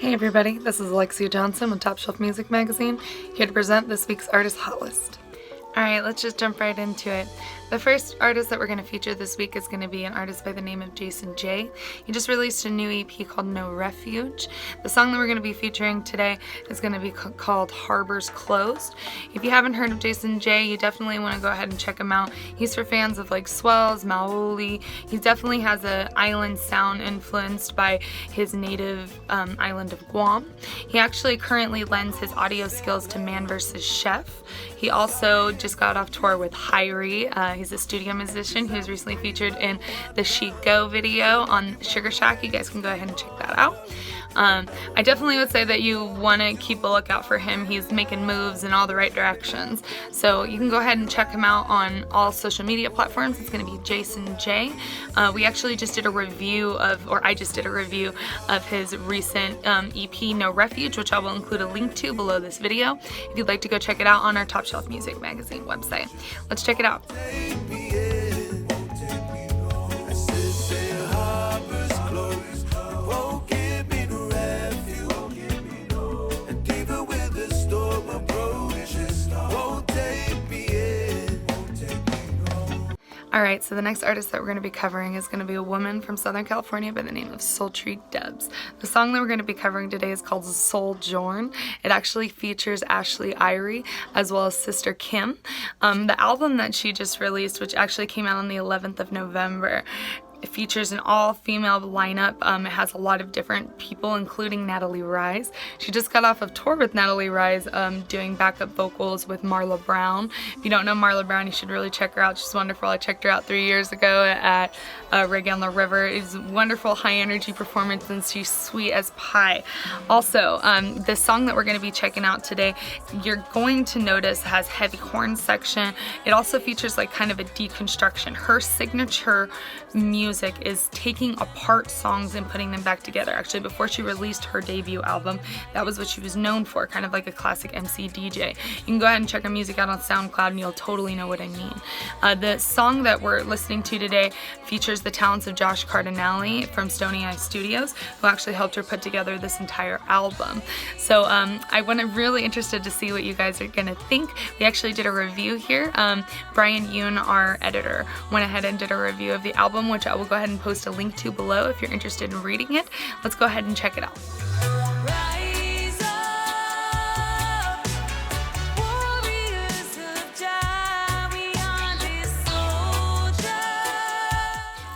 Hey everybody, this is Alexia Johnson with Top Shelf Music Magazine, here to present this week's Artist Hot List. Alright, let's just jump right into it. The first artist that we're going to feature this week is going to be an artist by the name of Jason J. He just released a new EP called No Refuge. The song that we're going to be featuring today is going to be called Harbors Closed. If you haven't heard of Jason J, you definitely want to go ahead and check him out. He's for fans of like Swells, Maoli. He definitely has an island sound influenced by his native island of Guam. He actually currently lends his audio skills to Man vs. Chef. He also just got off tour with Hyrie. He's a studio musician who was recently featured in the Chic Go video on Sugar Shack. You guys can go ahead and check that out. I definitely would say that you want to keep a lookout for him. He's making moves in all the right directions. So you can go ahead and check him out on all social media platforms. It's going to be Jason J. We actually just did a review of, or I just did a review of his recent EP, No Refuge, which I will include a link to below this video if you'd like to go check it out on our Top Shelf Music Magazine website. Let's check it out. Alright, so the next artist that we're going to be covering is going to be a woman from Southern California by the name of Sultry Debs. The song that we're going to be covering today is called Souljourn. It actually features Ashley Irie as well as Sister Kim. The album that she just released, which actually came out on the 11th of November, it features an all-female lineup. It has a lot of different people, including Natalie Rise. She just got off of tour with Natalie Rise, doing backup vocals with Marla Brown. If you don't know Marla Brown, you should really check her out. She's wonderful. I checked her out 3 years ago at Reggae on the River. It's a wonderful, high-energy performance, and she's sweet as pie. Also, the song that we're going to be checking out today, you're going to notice has heavy horn section. It also features like kind of a deconstruction. Her signature music is taking apart songs and putting them back together. Actually, before she released her debut album, that was what she was known for, kind of like a classic MC DJ. You can go ahead and check her music out on SoundCloud and you'll totally know what I mean. The song that we're listening to today features the talents of Josh Cardinale from Stony Eye Studios, who actually helped her put together this entire album. So I'm really interested to see what you guys are gonna think. We actually did a review here. Brian Yoon, our editor, went ahead and did a review of the album, which I will go ahead and post a link to below if you're interested in reading it. Let's go ahead and check it out.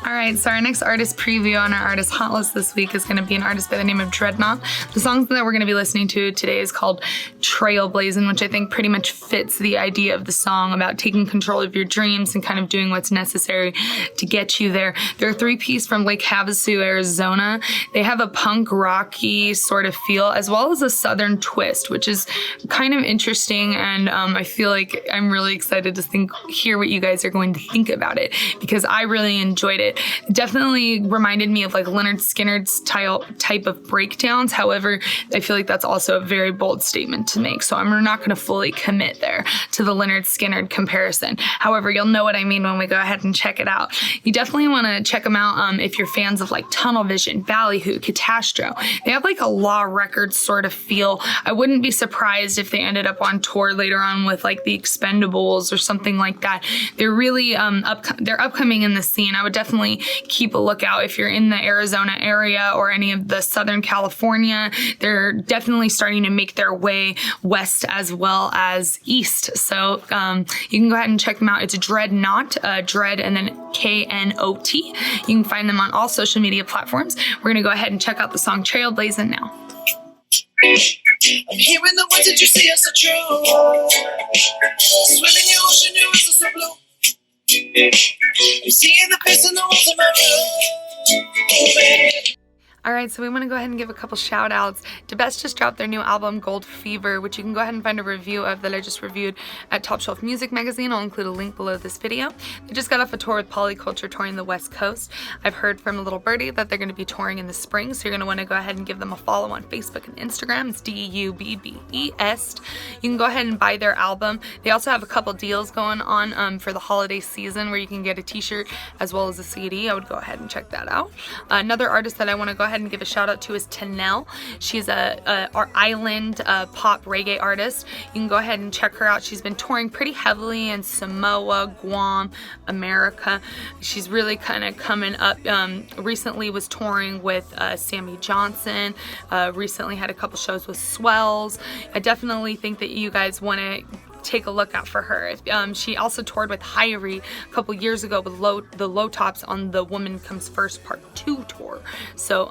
Alright, so our next artist preview on our artist hot list this week is going to be an artist by the name of Dreadnought. The song that we're going to be listening to today is called Trailblazin', which I think pretty much fits the idea of the song about taking control of your dreams and kind of doing what's necessary to get you there. They're a three-piece from Lake Havasu, Arizona. They have a punk rocky sort of feel as well as a southern twist, which is kind of interesting, and I feel like I'm really excited to hear what you guys are going to think about it, because I really enjoyed it. It definitely reminded me of like Leonard Skinner's type of breakdowns. However, I feel like that's also a very bold statement to make, so I'm not going to fully commit there to the Leonard Skinner comparison. However, you'll know what I mean when we go ahead and check it out. You definitely want to check them out if you're fans of like Tunnel Vision, Ballyhoo, Catastro. They have like a Law Records sort of feel. I wouldn't be surprised if they ended up on tour later on with like the Expendables or something like that. They're really they're upcoming in the scene. I would definitely keep a lookout if you're in the Arizona area or any of the Southern California. They're definitely starting to make their way west as well as east. So you can go ahead and check them out. It's Dreadnought, Dread and then KNOT. You can find them on all social media platforms. We're going to go ahead and check out the song Trailblazin' now. I'm hearing the words that you say are so true. Swimming your ocean, your eyes are so blue. You see the face in the walls of my room. Alright, so we want to go ahead and give a couple shout outs. DeBest just dropped their new album Gold Fever, which you can go ahead and find a review of that I just reviewed at Top Shelf Music Magazine. I'll include a link below this video. They just got off a tour with Polyculture touring the West Coast. I've heard from a little birdie that they're going to be touring in the spring, so you're going to want to go ahead and give them a follow on Facebook and Instagram. It's DUBBEST. You can go ahead and buy their album. They also have a couple deals going on for the holiday season where you can get a t-shirt as well as a CD. I would go ahead and check that out. Another artist that I want to go ahead and give a shout out to is Tanel. She's our island pop reggae artist. You can go ahead and check her out. She's been touring pretty heavily in Samoa, Guam, America. She's really kind of coming up. Recently was touring with Sammy Johnson. Recently had a couple shows with Swells. I definitely think that you guys want to take a look out for her. She also toured with Hyrie a couple years ago with the Low Tops on the Woman Comes First Part 2 tour. So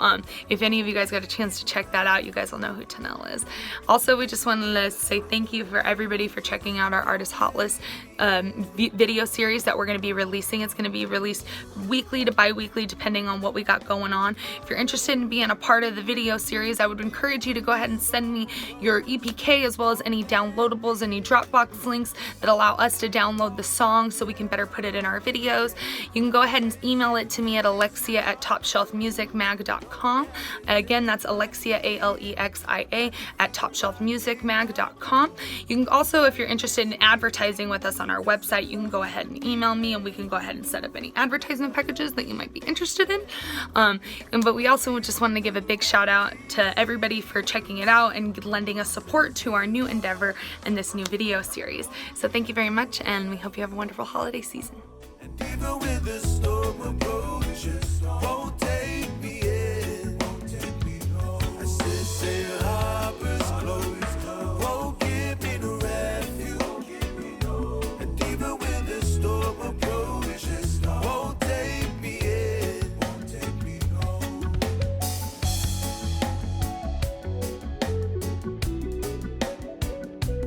if any of you guys got a chance to check that out, you guys will know who Tanel is. Also, we just wanted to say thank you for everybody for checking out our Artist Hot List video series that we're going to be releasing. It's going to be released weekly to bi-weekly depending on what we got going on. If you're interested in being a part of the video series, I would encourage you to go ahead and send me your EPK as well as any downloadables, any Dropbox links that allow us to download the song so we can better put it in our videos. You can go ahead and email it to me at alexia@topshelfmusicmag.com. Again, that's Alexia, ALEXIA, at topshelfmusicmag.com. You can also, if you're interested in advertising with us on our website, you can go ahead and email me and we can go ahead and set up any advertisement packages that you might be interested in. But we also just wanted to give a big shout out to everybody for checking it out and lending us support to our new endeavor and this new video series. So thank you very much, and we hope you have a wonderful holiday season. And even with the storm will go.